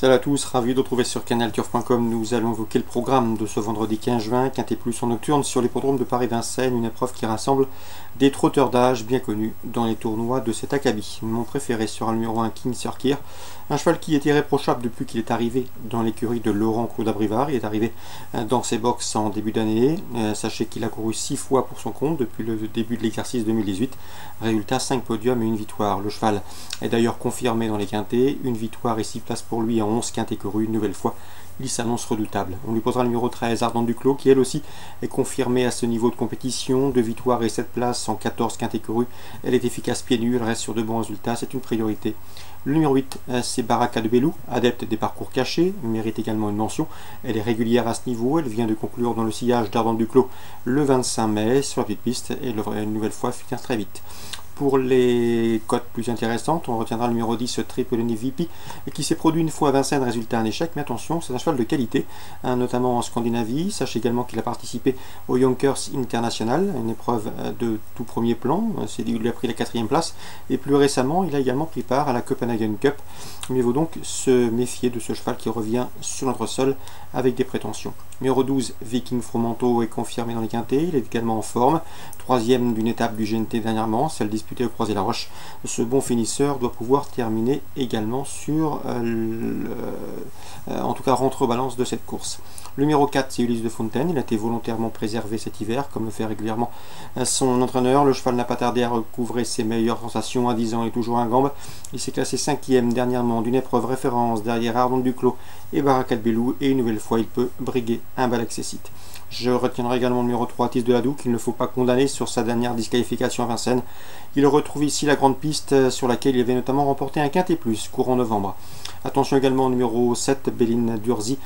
Salut à tous, ravi de vous retrouver sur canalturf.com. Nous allons évoquer le programme de ce vendredi 15 juin, Quintet Plus en nocturne sur l'hippodrome de Paris-Vincennes, une épreuve qui rassemble des trotteurs d'âge bien connus dans les tournois de cet acabit. Mon préféré sera le numéro 1, King Circuit, un cheval qui est irréprochable depuis qu'il est arrivé dans l'écurie de Laurent Claude-Abrivard. Il est arrivé dans ses box en début d'année. Sachez qu'il a couru 6 fois pour son compte depuis le début de l'exercice 2018. Résultat, 5 podiums et 1 victoire. Le cheval est d'ailleurs confirmé dans les quintets. Une victoire et 6 places pour lui en 11 quintets courus. Une nouvelle fois, il s'annonce redoutable. On lui posera le numéro 13, Ardente Duclos, qui elle aussi est confirmée à ce niveau de compétition. 2 victoires et 7 places en 14 quintets courus. Elle est efficace pieds nus, elle reste sur de bons résultats, c'est une priorité. Le numéro 8, c'est Baraka de Belou, adepte des parcours cachés, mérite également une mention. Elle est régulière à ce niveau, elle vient de conclure dans le sillage d'Ardente Duclos le 25 mai sur la petite piste et une nouvelle fois finir très vite. Pour les cotes plus intéressantes, on retiendra le numéro 10, Triple VP, qui s'est produit une fois à Vincennes, résultat un échec, mais attention, c'est un cheval de qualité, notamment en Scandinavie. Sachez également qu'il a participé au Yonkers International, une épreuve de tout premier plan, il a pris la 4e place, et plus récemment, il a également pris part à la Copenhagen Cup. Mieux vaut donc se méfier de ce cheval qui revient sur notre sol avec des prétentions. Numéro 12, Viking Fromanto est confirmé dans les quintets, il est également en forme, 3e d'une étape du GNT dernièrement, celle disputée au Croisé-la-Roche. Ce bon finisseur doit pouvoir terminer également sur, en tout cas rentre balance de cette course. Le numéro 4, c'est Ulysse de Fontaine, il a été volontairement préservé cet hiver, comme le fait régulièrement son entraîneur. Le cheval n'a pas tardé à recouvrer ses meilleures sensations, à 10 ans il est toujours un gambe. Il s'est classé 5e dernièrement d'une épreuve référence derrière Ardente Duclos et Baraka de Belou, et une nouvelle fois il peut briguer un bal accessite. Je retiendrai également le numéro 3, Tis de Ladoux, qu'il ne faut pas condamner sur sa dernière disqualification à Vincennes. Il retrouve ici la grande piste sur laquelle il avait notamment remporté un quintet plus courant novembre. Attention également au numéro 7, Béline Durzi,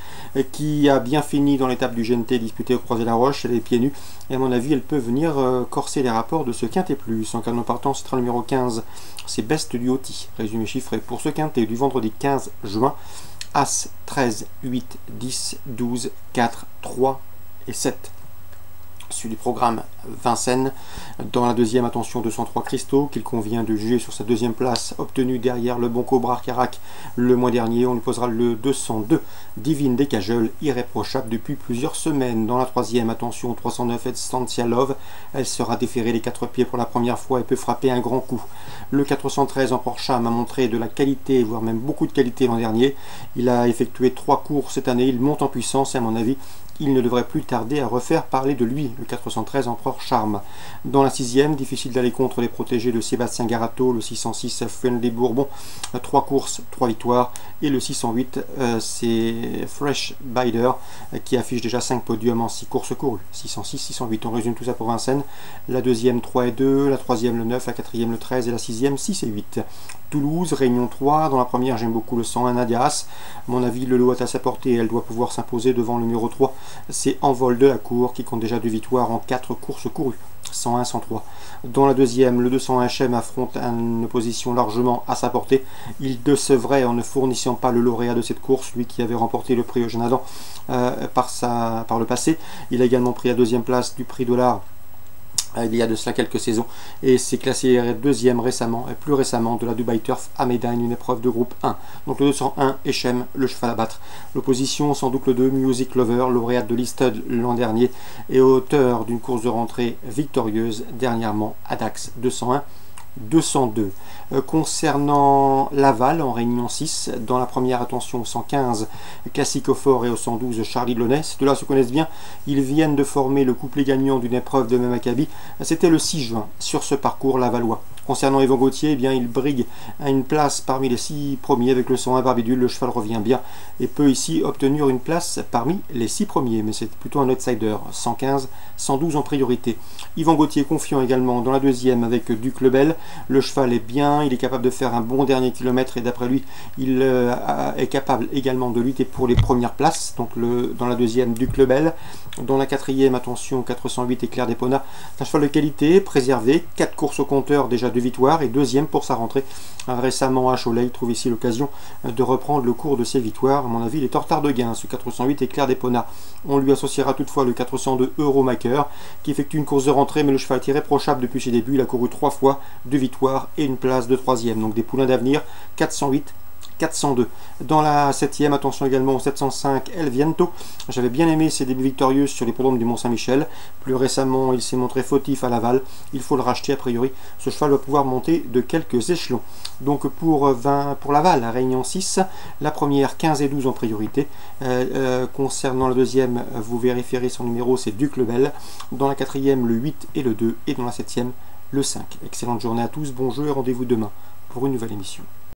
qui a bien fini dans l'étape du GNT disputée au Croisé-la-Roche. Elle est pieds nus et à mon avis elle peut venir corser les rapports de ce quintet plus. En cas de partant, ce sera le numéro 15, c'est Best du Hoti. Résumé chiffré pour ce quintet du vendredi 15 juin. As, 13, 8, 10, 12, 4, 3 et 7. Sur du programme Vincennes. Dans la deuxième, attention, 203 Cristaux, qu'il convient de juger sur sa deuxième place, obtenue derrière le bon Cobra Carac le mois dernier. On lui posera le 202 Divine des Cajoles, irréprochable depuis plusieurs semaines. Dans la troisième, attention, 309 Estancia Love, elle sera déférée les 4 pieds pour la première fois et peut frapper un grand coup. Le 413 Emporcham a montré de la qualité, voire même beaucoup de qualité l'an dernier. Il a effectué 3 cours cette année, il monte en puissance et à mon avis, il ne devrait plus tarder à refaire parler de lui, le 413 Empereur Charme. Dans la sixième, difficile d'aller contre les protégés de Sébastien Garato, le 606 Friendly Bourbon, 3 courses, 3 victoires, et le 608 c'est Fresh Bider qui affiche déjà 5 podiums en 6 courses courues. 606, 608, on résume tout ça pour Vincennes. La deuxième 3 et 2, la troisième le 9, la quatrième le 13 et la sixième 6 et 8. Toulouse, Réunion 3, dans la première j'aime beaucoup le 101 Nadias. À mon avis le lot est à sa portée et elle doit pouvoir s'imposer devant le numéro 3. C'est Envol de la Cour qui compte déjà 2 victoires en 4 courses courues. 101, 103. Dans la deuxième, le 201 HM affronte une opposition largement à sa portée. Il décevrait en ne fournissant pas le lauréat de cette course, lui qui avait remporté le prix Eugène Adam par le passé. Il a également pris la deuxième place du prix Dollar il y a de cela quelques saisons et s'est classé deuxième récemment et plus récemment de la Dubai Turf à Médane, une épreuve de groupe 1. Donc le 201 Echem, le cheval à battre. L'opposition sans doute le 2 Music Lover, lauréate de l'Easted l'an dernier et auteur d'une course de rentrée victorieuse dernièrement à Dax 201 202. Concernant Laval en réunion 6, dans la première, attention, au 115 Classique au Fort et au 112 Charlie Delaunay, ces deux-là se connaissent bien, ils viennent de former le couplet gagnant d'une épreuve de même acabit, c'était le 6 juin sur ce parcours lavallois. Concernant Yvan Gauthier, eh bien, il brigue à une place parmi les 6 premiers avec le 101 Barbidule. Le cheval revient bien et peut ici obtenir une place parmi les 6 premiers, mais c'est plutôt un outsider. 115, 112 en priorité. Yvan Gauthier confiant également dans la deuxième avec Duc Lebel. Le cheval est bien, il est capable de faire un bon dernier kilomètre et d'après lui, il est capable également de lutter pour les premières places. Donc dans la deuxième, Duc Lebel. Dans la quatrième, attention, 408 Éclair d'Epona. C'est un cheval de qualité, préservé, 4 courses au compteur, déjà 2 victoires et deuxième pour sa rentrée. Récemment à Cholet, il trouve ici l'occasion de reprendre le cours de ses victoires. À mon avis, il est en retard de gain, ce 408 Éclair d'Epona. On lui associera toutefois le 402 Euromaker qui effectue une course de rentrée, mais le cheval est irréprochable depuis ses débuts. Il a couru 3 fois, 2 victoires et une place de 3e. Donc des poulains d'avenir, 408, 402. Dans la 7e, attention également au 705 El Viento. J'avais bien aimé ses débuts victorieux sur l'hippodrome du Mont-Saint-Michel. Plus récemment, il s'est montré fautif à Laval. Il faut le racheter a priori. Ce cheval va pouvoir monter de quelques échelons. Donc pour Laval, Réunion 6, la première 15 et 12 en priorité. Concernant la deuxième, vous vérifierez son numéro, c'est Duc Lebel. Dans la quatrième, le 8 et le 2. Et dans la 7e, le 5. Excellente journée à tous, bon jeu et rendez-vous demain pour une nouvelle émission.